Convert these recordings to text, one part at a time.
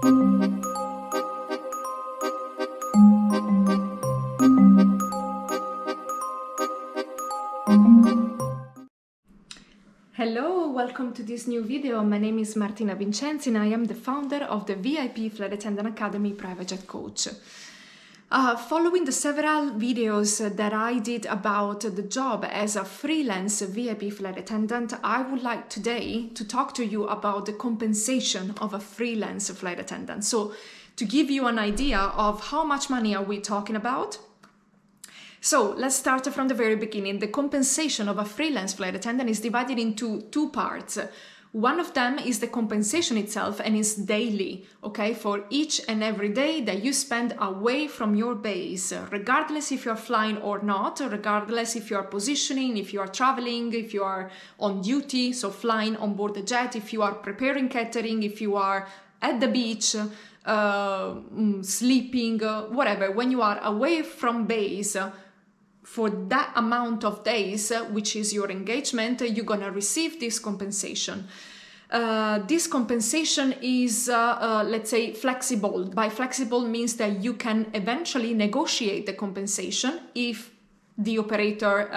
Hello, welcome to this new video. My name is Martina Vincenzi and I am the founder of the VIP Flight Attendant Academy Private Jet Coach. Following the several videos that I did about the job as a freelance VIP flight attendant, I would like today to talk to you about the compensation of a freelance flight attendant. So to give you an idea of how much money are we talking about. So let's start from the very beginning. The compensation of a freelance flight attendant is divided into two parts. One of them is the compensation itself and is daily, okay, for each and every day that you spend away from your base, regardless if you're flying or not, regardless if you are positioning, if you are traveling, if you are on duty, so flying on board the jet, if you are preparing catering, if you are at the beach, sleeping, whatever. When you are away from base, for that amount of days, which is your engagement, you're gonna receive this compensation. This compensation is, let's say, flexible. By flexible means that you can eventually negotiate the compensation if the operator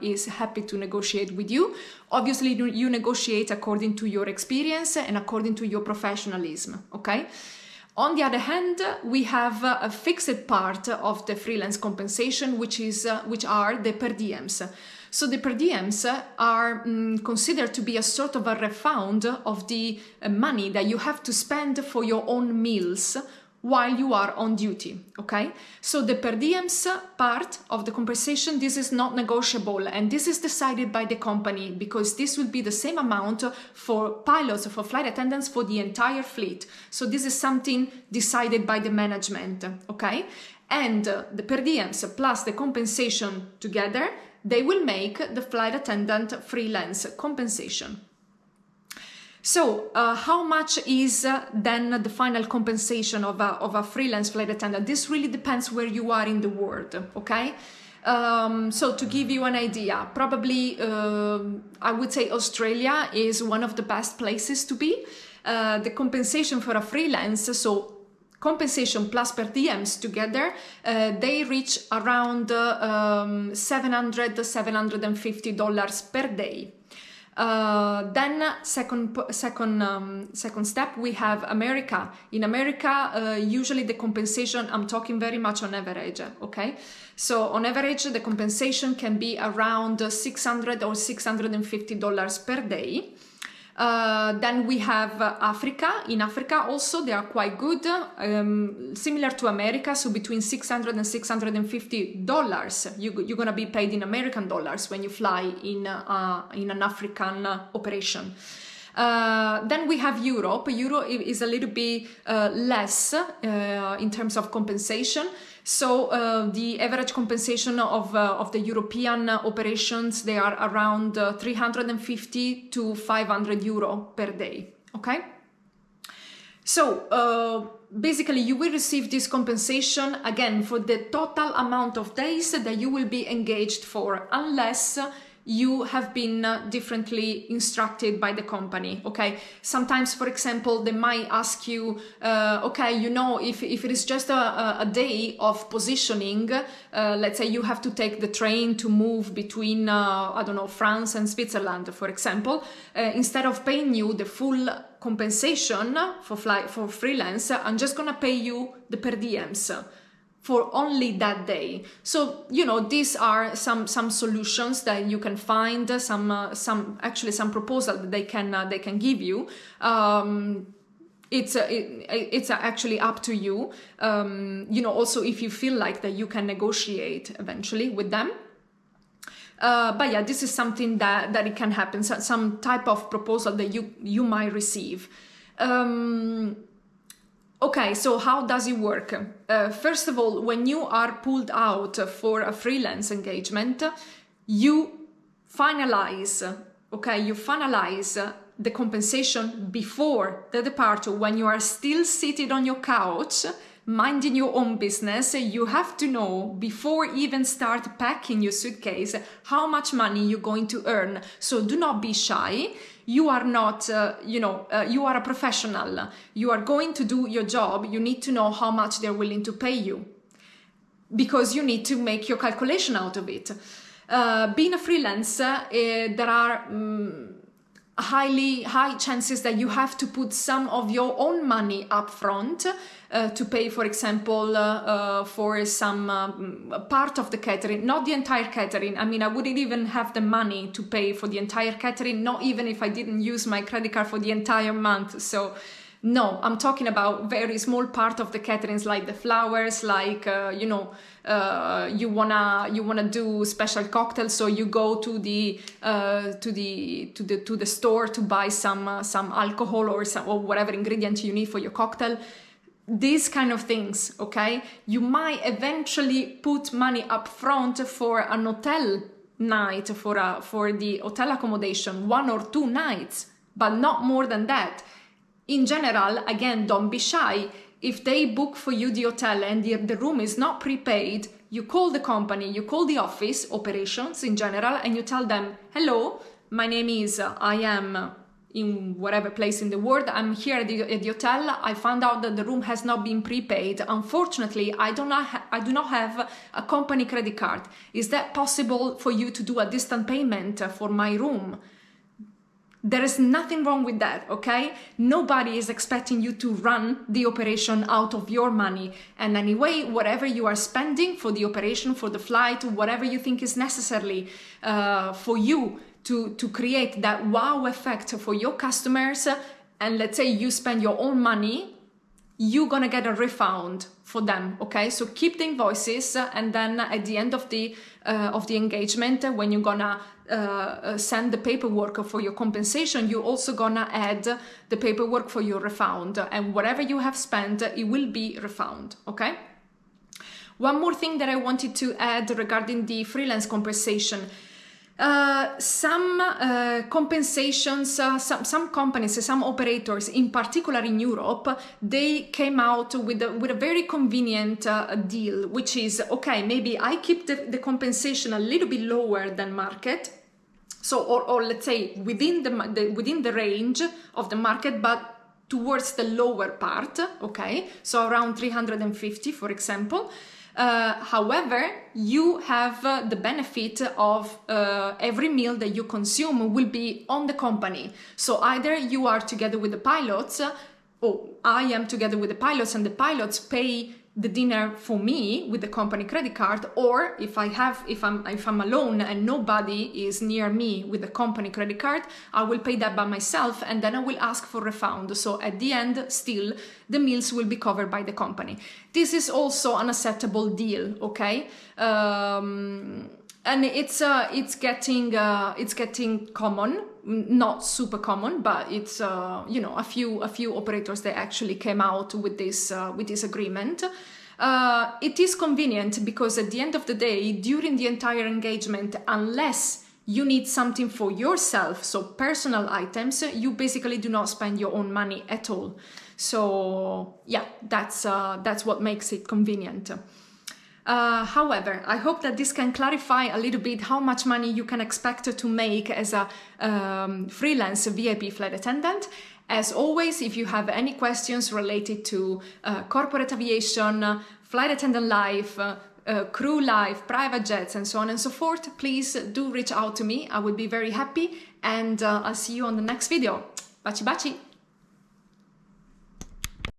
is happy to negotiate with you. Obviously, you negotiate according to your experience and according to your professionalism, okay? On the other hand, we have a fixed part of the freelance compensation, which are the per diems. So the per diems are considered to be a sort of a refund of the money that you have to spend for your own meals while you are on duty, okay? So the per diems part of the compensation, this is not negotiable, and this is decided by the company because this will be the same amount for pilots, for flight attendants, for the entire fleet. So this is something decided by the management, okay? And the per diems plus the compensation together, they will make the flight attendant freelance compensation. So how much is then the final compensation of a freelance flight attendant? This really depends where you are in the world, okay? So to give you an idea, probably I would say Australia is one of the best places to be. The compensation for a freelance, so compensation plus per diems together, they reach around $750 per day. Then second step, we have America. In America, usually the compensation, I'm talking very much on average, okay? So on average, the compensation can be around $600 or $650 per day. Then we have Africa. In Africa also they are quite good, similar to America, so between $600 and $650 you're gonna be paid in American dollars when you fly in an African operation. Then we have Europe. Europe is a little bit less in terms of compensation. So the average compensation of the European operations, they are around 350 to 500 euro per day, okay? So basically you will receive this compensation again for the total amount of days that you will be engaged for, unless you have been differently instructed by the company, okay? Sometimes, for example, they might ask you, okay, you know, if it is just a day of positioning, let's say you have to take the train to move between, I don't know, France and Switzerland, for example, instead of paying you the full compensation for freelance, I'm just gonna pay you the per diems for only that day. So, you know, these are some solutions that you can find, some proposal that they can give you. It's actually up to you. You know, also if you feel like that you can negotiate eventually with them. But yeah, this is something that it can happen, some type of proposal that you might receive. Okay, so how does it work? First of all, when you are pulled out for a freelance engagement, you finalize the compensation before the departure. When you are still seated on your couch, minding your own business, you have to know before even start packing your suitcase how much money you're going to earn. So do not be shy. you are not, you are a professional. You are going to do your job. You need to know how much they're willing to pay you, because you need to make your calculation out of it. Being a freelancer, there are high chances that you have to put some of your own money up front to pay, for example, for some part of the catering, not the entire catering. I mean, I wouldn't even have the money to pay for the entire catering, not even if I didn't use my credit card for the entire month. So no, I'm talking about very small part of the caterings, like the flowers, like you wanna do special cocktails, so you go to the store to buy some alcohol or whatever ingredient you need for your cocktail. These kind of things, okay? You might eventually put money up front for an hotel night, for the hotel accommodation, 1 or 2 nights, but not more than that. In general, again, don't be shy. If they book for you the hotel and the room is not prepaid, you call the company, you call the office, operations in general, and you tell them, hello, my name is, I am in whatever place in the world, I'm here at the hotel, I found out that the room has not been prepaid. Unfortunately, I do not have a company credit card. Is that possible for you to do a distant payment for my room? There is nothing wrong with that, okay? Nobody is expecting you to run the operation out of your money. And anyway, whatever you are spending for the operation, for the flight, whatever you think is necessary for you to create that wow effect for your customers, and let's say you spend your own money, you're gonna get a refund for them, okay? So keep the invoices, and then at the end of the engagement, when you're gonna send the paperwork for your compensation, you're also gonna add the paperwork for your refund, and whatever you have spent, it will be refunded, okay? One more thing that I wanted to add regarding the freelance compensation. Some compensations, some companies, some operators, in particular in Europe, they came out with a very convenient deal, which is, okay, maybe I keep the compensation a little bit lower than market, so or let's say within the range of the market, but towards the lower part, okay, so around 350, for example. However, you have the benefit of every meal that you consume will be on the company. So either you are together with the pilots, or I am together with the pilots, and the pilots pay the dinner for me with the company credit card, or if I'm alone and nobody is near me with the company credit card, I will pay that by myself, and then I will ask for refund. So at the end, still the meals will be covered by the company. This is also an acceptable deal, okay? And it's getting common, not super common, but it's a few operators that actually came out with this agreement. It is convenient because at the end of the day, during the entire engagement, unless you need something for yourself, so personal items, you basically do not spend your own money at all. So yeah, that's what makes it convenient. However, I hope that this can clarify a little bit how much money you can expect to make as a freelance VIP flight attendant. As always, if you have any questions related to corporate aviation, flight attendant life, crew life, private jets, and so on and so forth, please do reach out to me. I would be very happy, and I'll see you on the next video. Baci baci!